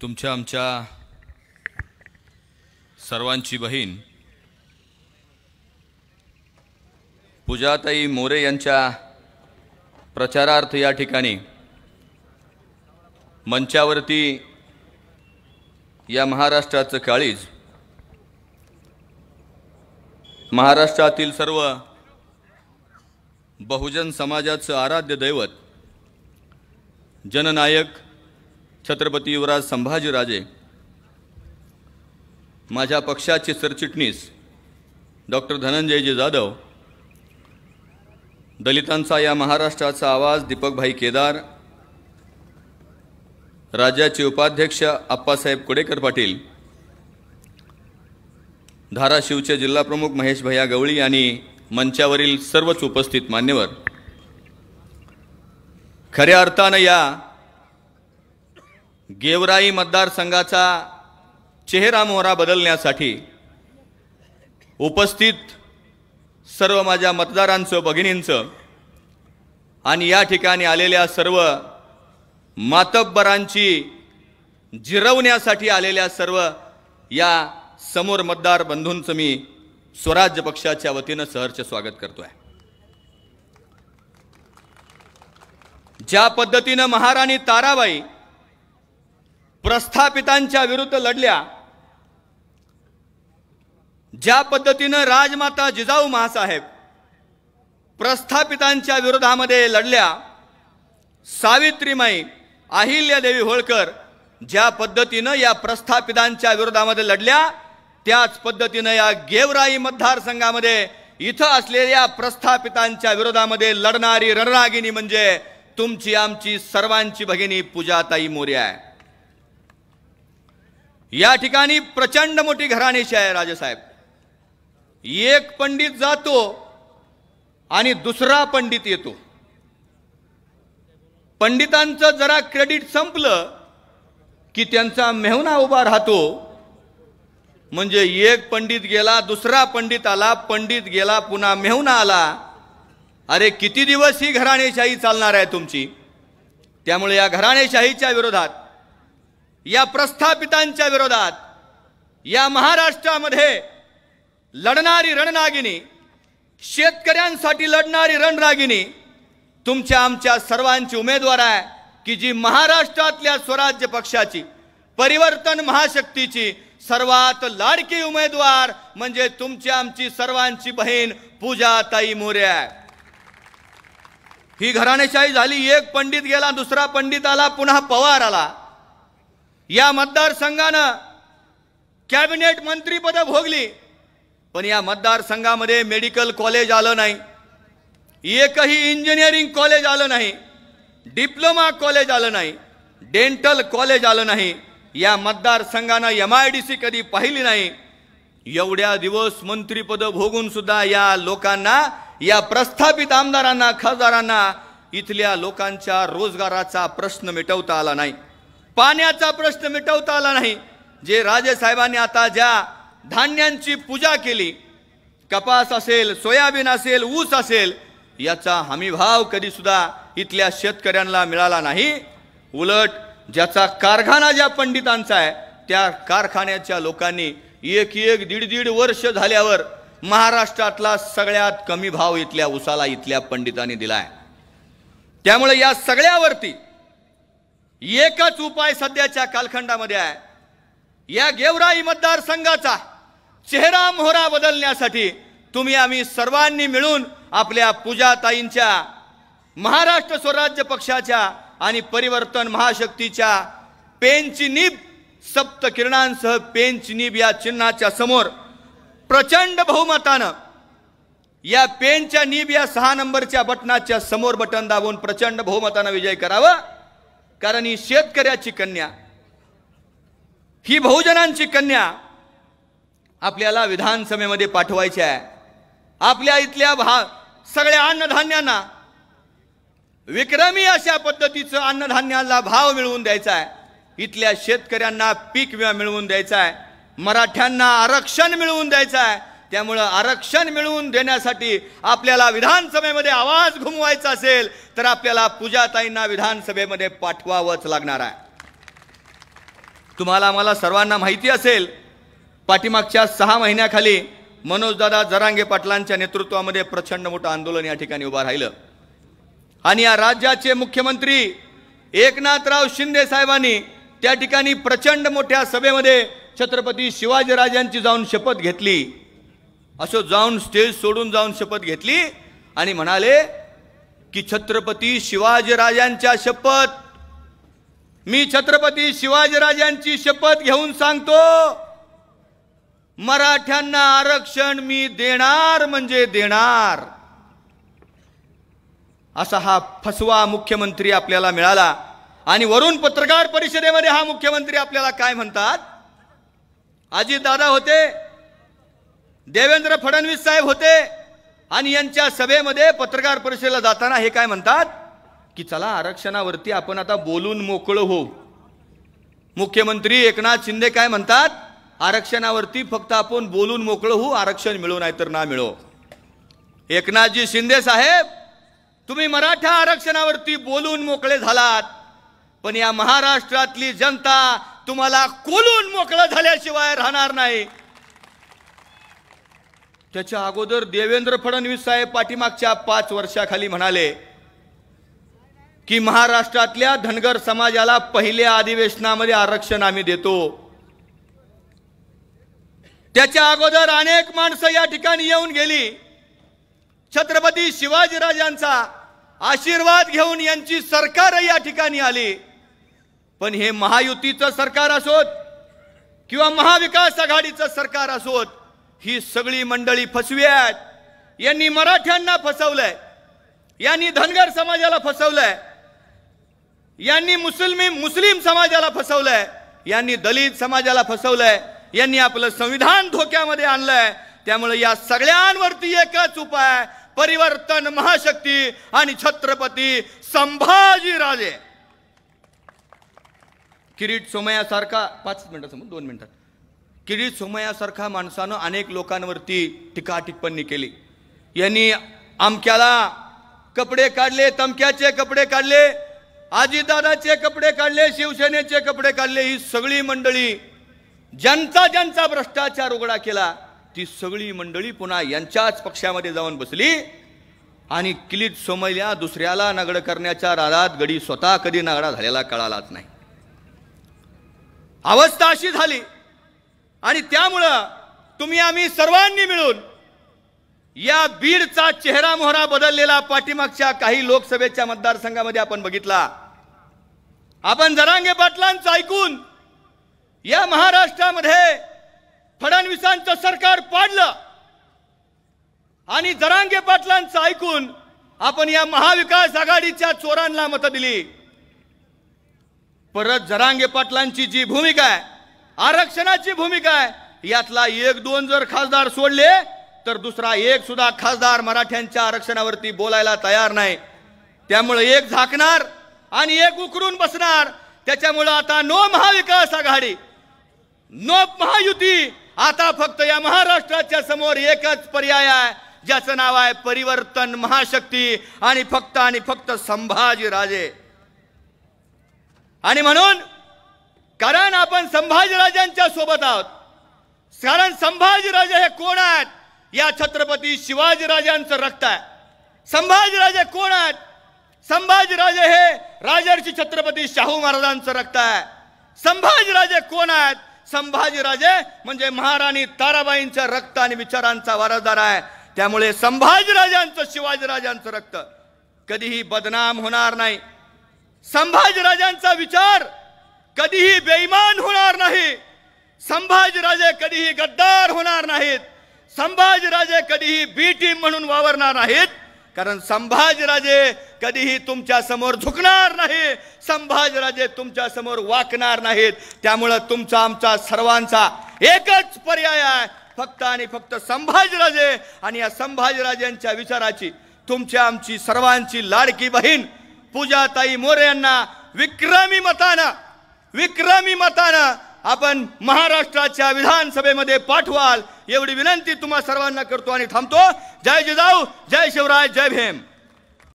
तुमच्या आमच्या सर्वांची बहीण पूजाताई मोरे यांच्या प्रचारार्थ या ठिकाणी मंचावरती या महाराष्ट्राचं काळीज, महाराष्ट्रातील सर्व बहुजन समाजाचं आराध्य दैवत, जननायक छत्रपती युवराज संभाजीराजे, माझ्या पक्षाचे सरचिटणीस डॉक्टर धनंजयजी जाधव, दलितांचा या महाराष्ट्राचा आवाज दीपकभाई केदार, राज्याचे उपाध्यक्ष आप्पासाहेब कुडेकर पाटील, धाराशिवचे जिल्हाप्रमुख महेश भैया गवळी आणि मंचावरील सर्वच उपस्थित मान्यवर, खऱ्या अर्थानं या गेवराई मतदारसंघाचा चेहरा मोहरा बदलण्यासाठी उपस्थित सर्व माझ्या मतदारांचं, भगिनींचं आणि या ठिकाणी आलेल्या सर्व मातब्बरांची जिरवण्यासाठी आलेल्या सर्व या समोर मतदार बंधूंचं मी स्वराज्य पक्षाच्या वतीनं सहर्ष स्वागत करतोय। ज्या पद्धतीनं महाराणी ताराबाई प्रस्थापितांच्या विरुद्ध लढल्या, ज्या पद्धतीनं राजमाता जिजाऊ महासाहेब प्रस्थापितांच्या विरोधामध्ये लढल्या, सावित्रीमाई अहिल्यादेवी होळकर ज्या पद्धतीनं या प्रस्थापितांच्या विरोधामध्ये लढल्या, त्याच पद्धतीनं या गेवराई मतदारसंघामध्ये इथं असलेल्या प्रस्थापितांच्या विरोधामध्ये लढणारी रणरागिणी म्हणजे तुमची आमची सर्वांची भगिनी पूजाताई मोरे आहे। या ठिकाणी प्रचंड मोठी घराणेशी आहे राजेसाहेब। एक पंडित जातो आणि दुसरा पंडित येतो। पंडितांचं जरा क्रेडिट संपलं की त्यांचा मेहुणा उभा राहतो, म्हणजे एक पंडित गेला दुसरा पंडित आला, पंडित गेला पुन्हा मेहुणा आला। अरे किती दिवस ही घराणेशाही चालणार आहे तुमची? त्यामुळे या घराणेशाहीच्या विरोधात, या प्रस्थापितांच्या विरोधात या महाराष्ट्रामध्ये लढणारी रणरागिणी, शेतकऱ्यांसाठी लढणारी रणरागिणी तुमच्या आमच्या सर्वांची उमेदवार आहे की जी महाराष्ट्रातल्या स्वराज्य पक्षाची, परिवर्तन महाशक्तीची सर्वात लाडकी उमेदवार म्हणजे तुमची आमची सर्वांची बहीण पूजाताई मोरे आहे। ही घराणेशाही झाली। एक पंडित गेला दुसरा पंडित आला, पुन्हा पवार आला। या मतदारसंघानं कॅबिनेट मंत्रीपद भोगली, पण या मतदारसंघामध्ये मेडिकल कॉलेज आलं नाही, एकही इंजिनिअरिंग कॉलेज आलं नाही, डिप्लोमा कॉलेज आलं नाही, डेंटल कॉलेज आलं नाही। या मतदारसंघानं MIDC कधी पाहिली नाही। एवढ्या दिवस मंत्रीपद भोगून सुद्धा या लोकांना, या प्रस्थापित आमदारांना, खासदारांना इथल्या लोकांच्या रोजगाराचा प्रश्न मिटवता आला नाही, पाण्याचा प्रश्न मिटवता आला नाही। जे राजेसाहेबांनी आता ज्या धान्यांची पूजा केली, कपास असेल, सोयाबीन असेल, ऊस असेल, याचा हमीभाव कधी सुद्धा इथल्या शेतकऱ्यांना मिळाला नाही। उलट ज्याचा कारखाना ज्या पंडितांचा आहे, त्या कारखान्याच्या लोकांनी एक दीड वर्ष झाल्यावर महाराष्ट्रातला सगळ्यात कमी भाव इथल्या ऊसाला इथल्या पंडितांनी दिलाय। त्यामुळे या सगळ्यावरती एकच उपाय सध्याच्या कालखंडामध्ये आहे। या गेवराई मतदारसंघाचा चेहरा मोहरा बदलण्यासाठी तुम्ही आम्ही सर्वांनी मिळून आपल्या पूजाताईंच्या, महाराष्ट्र स्वराज्य पक्षाच्या आणि परिवर्तन महाशक्तीच्या पेनची नीब, सप्त किरणांसह पेनची नीब या चिन्हाच्या समोर प्रचंड बहुमतानं, या पेनच्या नीब या 6 नंबरच्या बटनाच्या समोर बटन दाबून प्रचंड बहुमतानं विजय करावा। कारण ही शेतकऱ्याची कन्या, ही बहुजनांची कन्या आपल्याला विधानसभेमध्ये पाठवायची आहे। आपल्या इथल्या सगळ्या अन्नधान्यांना विक्रमी अशा पद्धतीचं अन्नधान्याला भाव मिळवून द्यायचा आहे, इथल्या शेतकऱ्यांना पीक विमा मिळवून द्यायचा आहे, मराठ्यांना आरक्षण मिळवून द्यायचं आहे। त्यामुळे आरक्षण मिळवून देण्यासाठी आपल्याला विधानसभेमध्ये आवाज घुमवायचा असेल तर आपल्याला पूजाताईंना विधानसभेमध्ये पाठवावंच लागणार आहे। तुम्हाला मला सर्वांना माहिती असेल, पाठीमागच्या 6 महिन्याखाली मनोजदादा जरांगे पाटलांच्या नेतृत्वामध्ये प्रचंड मोठं आंदोलन या ठिकाणी उभा राहिलं आणि या राज्याचे मुख्यमंत्री एकनाथराव शिंदे साहेबांनी त्या ठिकाणी प्रचंड मोठ्या सभेमध्ये छत्रपती शिवाजीराजांची जाऊन शपथ घेतली. असो जाऊन स्टेज सोडून जाऊन शपथ घेतली आणि म्हणाले की छत्रपती शिवाजीराजांच्या शपथ, मी छत्रपती शिवाजीराजांची शपथ घेऊन सांगतो, मराठ्यांना आरक्षण मी देणार म्हणजे देणार. असा हा फसवा मुख्यमंत्री आपल्याला मिळाला आणि वरून पत्रकार परिषदेमध्ये हा मुख्यमंत्री आपल्याला काय म्हणतात, अजितदादा होते, देवेंद्र फडणवीस साहेब होते आणि यांच्या सभेमध्ये पत्रकार परिषदेला जाताना हे काय म्हणतात की चला आरक्षणावरती आपण आता बोलून मोकळं होऊ. मुख्यमंत्री एकनाथ शिंदे काय म्हणतात, आरक्षणावरती फक्त आपण बोलून मोकळं होऊ, आरक्षण मिळो नाहीतर ना मिळो. एकनाथजी शिंदे साहेब, तुम्ही मराठा आरक्षणावरती बोलून मोकळे झालात, पण या महाराष्ट्रातली जनता तुम्हाला कोलून मोकळं झाल्याशिवाय राहणार नाही. त्याच्या अगोदर देवेंद्र फडणवीस साहेब पाठीमागच्या 5 वर्षाखाली म्हणाले की महाराष्ट्रातल्या धनगर समाजाला पहिल्या अधिवेशनामध्ये आरक्षण आम्ही देतो. त्याच्या अगोदर अनेक माणसं या ठिकाणी येऊन गेली, छत्रपती शिवाजीराजांचा आशीर्वाद घेऊन यांची सरकार या ठिकाणी आली. पण हे महायुतीचं सरकार असोत किंवा महाविकास आघाडीचं सरकार असोत, ही सगळी मंडळी फसवी आहेत. यांनी मराठ्यांना फसवलंय, यांनी धनगर समाजाला फसवलंय, यांनी मुस्लिम समाजाला फसवलंय, यांनी दलित समाजाला फसवलंय, यांनी आपलं संविधान धोक्यामध्ये आणलंय. त्यामुळे या सगळ्यांवरती एकच उपाय, परिवर्तन महाशक्ती आणि छत्रपती संभाजीराजे. किरीट सोमय्यासारखा 5 मिनिटांसमोर 2 मिनिटात किरीट सोमय्यासारखा माणसानं अनेक लोकांवरती टीका टिप्पणी केली. यांनी अमक्याला कपडे काढले, तमक्याचे कपडे काढले, अजितदादाचे कपडे काढले, शिवसेनेचे कपडे काढले. ही सगळी मंडळी ज्यांचा भ्रष्टाचार उघडा केला, ती सगळी मंडळी पुन्हा यांच्याच पक्षामध्ये जाऊन बसली आणि किरीट सोमय्या दुसऱ्याला नगड करण्याच्या रागात गडी स्वतः कधी नगडा झालेला कळालाच नाही. अवस्था अशी झाली आणि त्यामुळं तुम्ही आम्ही सर्वांनी मिळून या बीडचा चेहरा मोहरा बदललेला पाठीमागच्या काही लोकसभेच्या मतदारसंघामध्ये आपण बघितला. आपण जरांगे पाटलांचं ऐकून या महाराष्ट्रामध्ये फडणवीसांचं सरकार पाडलं आणि जरांगे पाटलांचं ऐकून आपण या महाविकास आघाडीच्या चोरांना मतं दिली. परत जरांगे पाटलांची जी भूमिका आहे, आरक्षणाची भूमिका आहे, यातला 1-2 जर खासदार सोडले तर दुसरा एक सुद्धा खासदार मराठ्यांच्या आरक्षणावरती बोलायला तयार नाही. त्यामुळे एक झाकणार आणि एक उकरून बसणार. त्याच्यामुळे आता नो महाविकास आघाडी, नो महायुती. आता फक्त या महाराष्ट्राच्या समोर एकच पर्याय आहे, ज्याचं नाव आहे परिवर्तन महाशक्ती आणि फक्त संभाजीराजे. आणि म्हणून कारण आपण संभाजीराजांच्या सोबत आहोत, कारण संभाजीराजे हे कोण आहेत, या छत्रपती शिवाजीराजांचं रक्त आहे. संभाजीराजे कोण आहेत, संभाजीराजे हे राजर्षी छत्रपती शाहू महाराजांचं रक्त आहे. संभाजीराजे कोण आहेत, संभाजीराजे म्हणजे महाराणी ताराबाईंच्या रक्त आणि विचारांचा वारसदार आहे. त्यामुळे संभाजीराजांचं शिवाजीराजांचं रक्त कधीही बदनाम होणार नाही. संभाजीराजांचा विचार कधीही बेईमान होणार नाही. संभाजीराजे कधीही गद्दार होणार नाहीत. संभाजीराजे कधीही बी टीम म्हणून वावरणार नाहीत. कारण संभाजीराजे कधीही तुमच्या समोर झुकणार नाही, संभाजीराजे तुमच्या समोर वाकणार नाहीत. त्यामुळे तुमचा आमचा सर्वांचा एकच पर्याय आहे, फक्त संभाजीराजे. आणि या संभाजीराजांच्या विचाराची तुमच्या आमची सर्वांची लाडकी बहीण पूजाताई मोरे यांना विक्रमी मतानं आपण महाराष्ट्राच्या विधानसभेमध्ये पाठवाल एवढी विनंती तुम्हा सर्वांना करतो आणि थांबतो. जय जिजाऊ, जय शिवराय, जय भीम.